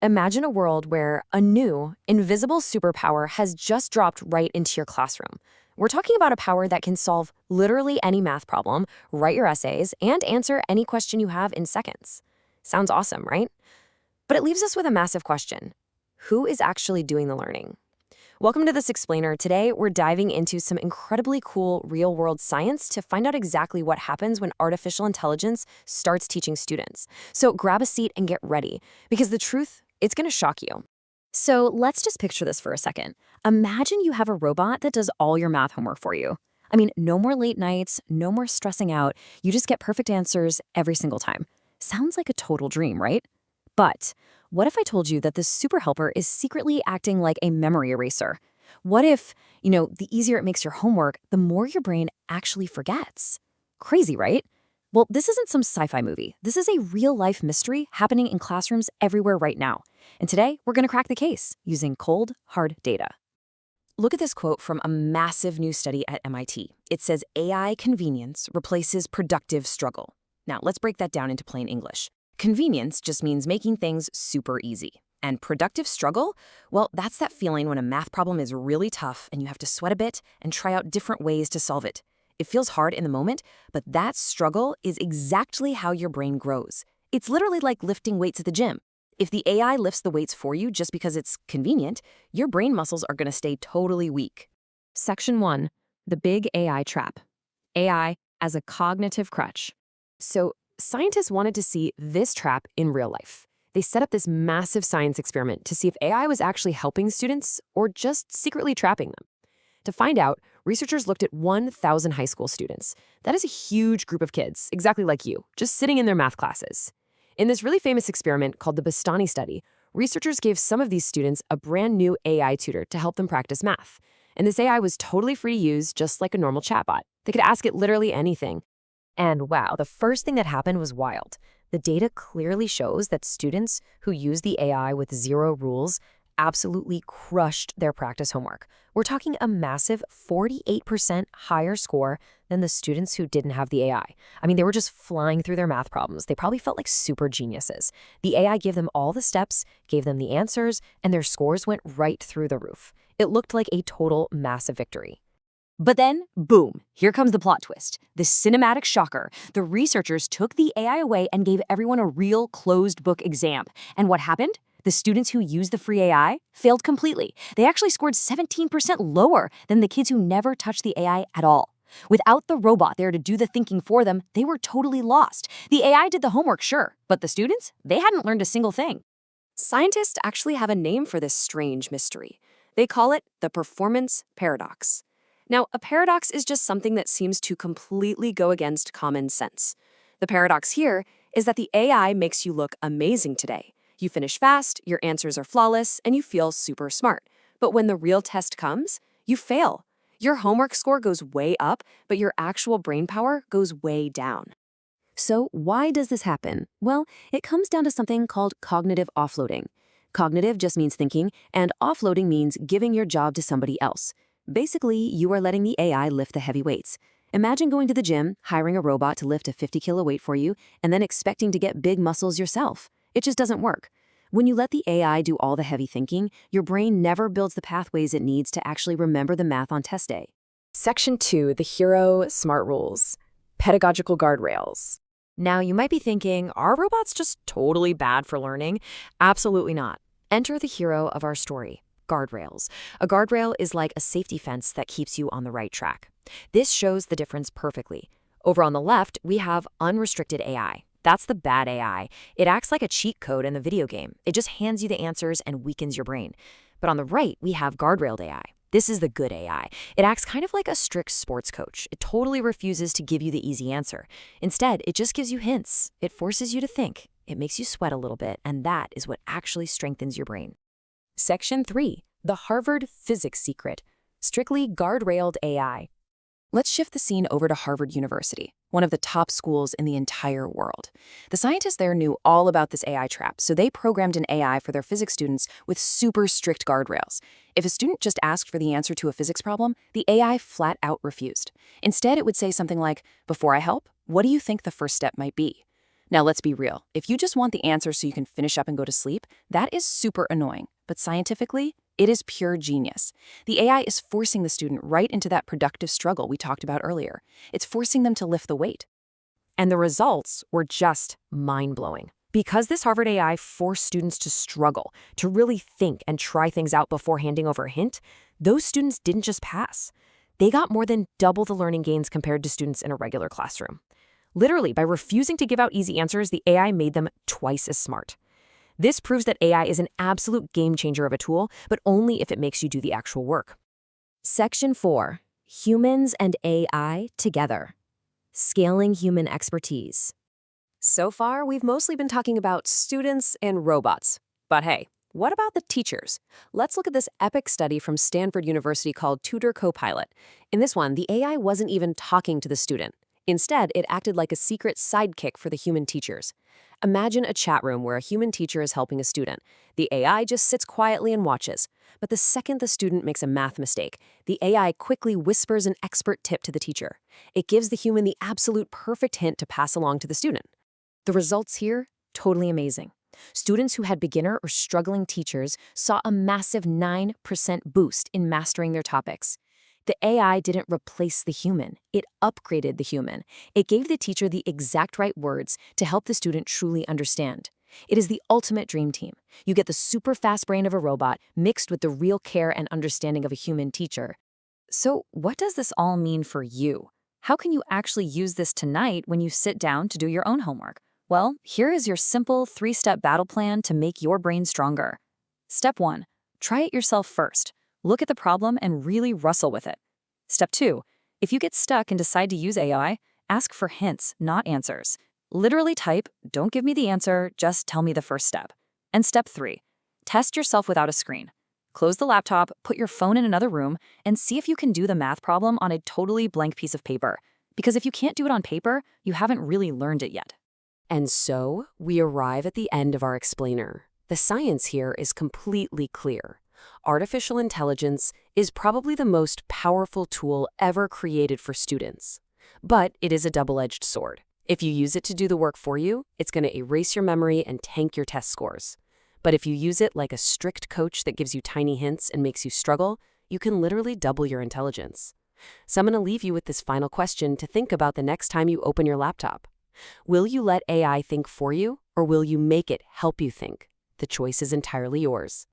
Imagine a world where a new, invisible superpower has just dropped right into your classroom. We're talking about a power that can solve literally any math problem, write your essays, and answer any question you have in seconds. Sounds awesome, right? But it leaves us with a massive question. Who is actually doing the learning? Welcome to This Explainer. Today, we're diving into some incredibly cool real-world science to find out exactly what happens when artificial intelligence starts teaching students. So grab a seat and get ready, because the truth, it's going to shock you. So let's just picture this for a second. Imagine you have a robot that does all your math homework for you. I mean, no more late nights, no more stressing out. You just get perfect answers every single time. Sounds like a total dream, right? But what if I told you that this super helper is secretly acting like a memory eraser? What if, the easier it makes your homework, the more your brain actually forgets? Crazy, right? Well, this isn't some sci-fi movie. This is a real-life mystery happening in classrooms everywhere right now. And today, we're going to crack the case using cold, hard data. Look at this quote from a massive new study at MIT. It says, AI convenience replaces productive struggle. Now, let's break that down into plain English. Convenience just means making things super easy. And productive struggle? Well, that's that feeling when a math problem is really tough and you have to sweat a bit and try out different ways to solve it. It feels hard in the moment, but that struggle is exactly how your brain grows. It's literally like lifting weights at the gym. If the AI lifts the weights for you just because it's convenient, your brain muscles are going to stay totally weak. Section 1. The big AI trap. AI as a cognitive crutch. So, scientists wanted to see this trap in real life. They set up this massive science experiment to see if AI was actually helping students or just secretly trapping them. To find out, researchers looked at 1,000 high school students. That is a huge group of kids, exactly like you, just sitting in their math classes. In this really famous experiment called the Bastani study, researchers gave some of these students a brand new AI tutor to help them practice math. And this AI was totally free to use, just like a normal chatbot. They could ask it literally anything. And wow, the first thing that happened was wild. The data clearly shows that students who use the AI with zero rules absolutely crushed their practice homework. We're talking a massive 48% higher score than the students who didn't have the AI. I mean, they were just flying through their math problems. They probably felt like super geniuses. The AI gave them all the steps, gave them the answers, and their scores went right through the roof. It looked like a total massive victory. But then, boom, here comes the plot twist. The cinematic shocker. The researchers took the AI away and gave everyone a real closed book exam. And what happened? The students who used the free AI failed completely. They actually scored 17% lower than the kids who never touched the AI at all. Without the robot there to do the thinking for them, they were totally lost. The AI did the homework, sure, but the students, they hadn't learned a single thing. Scientists actually have a name for this strange mystery. They call it the performance paradox. Now, a paradox is just something that seems to completely go against common sense. The paradox here is that the AI makes you look amazing today. You finish fast, your answers are flawless, and you feel super smart. But when the real test comes, you fail. Your homework score goes way up, but your actual brain power goes way down. So why does this happen? Well, it comes down to something called cognitive offloading. Cognitive just means thinking, and offloading means giving your job to somebody else. Basically, you are letting the AI lift the heavy weights. Imagine going to the gym, hiring a robot to lift a 50-kilo weight for you, and then expecting to get big muscles yourself. It just doesn't work. When you let the AI do all the heavy thinking, your brain never builds the pathways it needs to actually remember the math on test day. Section 2, the hero smart rules. Pedagogical guardrails. Now, you might be thinking, are robots just totally bad for learning? Absolutely not. Enter the hero of our story. Guardrails. A guardrail is like a safety fence that keeps you on the right track. This shows the difference perfectly. Over on the left, we have unrestricted AI. That's the bad AI. It acts like a cheat code in the video game. It just hands you the answers and weakens your brain. But on the right, we have guardrailed AI. This is the good AI. It acts kind of like a strict sports coach. It totally refuses to give you the easy answer. Instead, it just gives you hints. It forces you to think. It makes you sweat a little bit, and that is what actually strengthens your brain. Section 3, the Harvard physics secret. Strictly guardrailed AI. Let's shift the scene over to Harvard University, one of the top schools in the entire world. The scientists there knew all about this AI trap, so they programmed an AI for their physics students with super strict guardrails. If a student just asked for the answer to a physics problem, the AI flat out refused. Instead, it would say something like, "Before I help, what do you think the first step might be?" Now, let's be real. If you just want the answer so you can finish up and go to sleep, that is super annoying. But scientifically, it is pure genius. The AI is forcing the student right into that productive struggle we talked about earlier. It's forcing them to lift the weight. And the results were just mind-blowing. Because this Harvard AI forced students to struggle, to really think and try things out before handing over a hint, those students didn't just pass. They got more than double the learning gains compared to students in a regular classroom. Literally, by refusing to give out easy answers, the AI made them twice as smart. This proves that AI is an absolute game changer of a tool, but only if it makes you do the actual work. Section 4. Humans and AI together. Scaling human expertise. So far, we've mostly been talking about students and robots. But hey, what about the teachers? Let's look at this epic study from Stanford University called Tutor Copilot. In this one, the AI wasn't even talking to the student. Instead, it acted like a secret sidekick for the human teachers. Imagine a chat room where a human teacher is helping a student. The AI just sits quietly and watches. But the second the student makes a math mistake, the AI quickly whispers an expert tip to the teacher. It gives the human the absolute perfect hint to pass along to the student. The results here, totally amazing. Students who had beginner or struggling teachers saw a massive 9% boost in mastering their topics. The AI didn't replace the human, it upgraded the human. It gave the teacher the exact right words to help the student truly understand. It is the ultimate dream team. You get the super fast brain of a robot mixed with the real care and understanding of a human teacher. So, what does this all mean for you? How can you actually use this tonight when you sit down to do your own homework? Well, here is your simple 3-step battle plan to make your brain stronger. Step 1. Try it yourself first. Look at the problem and really wrestle with it. Step 2. If you get stuck and decide to use AI, ask for hints, not answers. Literally type, "Don't give me the answer, just tell me the first step." And step 3. Test yourself without a screen. Close the laptop, put your phone in another room, and see if you can do the math problem on a totally blank piece of paper. Because if you can't do it on paper, you haven't really learned it yet. And so, we arrive at the end of our explainer. The science here is completely clear. Artificial intelligence is probably the most powerful tool ever created for students. But it is a double-edged sword. If you use it to do the work for you, it's going to erase your memory and tank your test scores. But if you use it like a strict coach that gives you tiny hints and makes you struggle, you can literally double your intelligence. So I'm going to leave you with this final question to think about the next time you open your laptop. Will you let AI think for you, or will you make it help you think? The choice is entirely yours.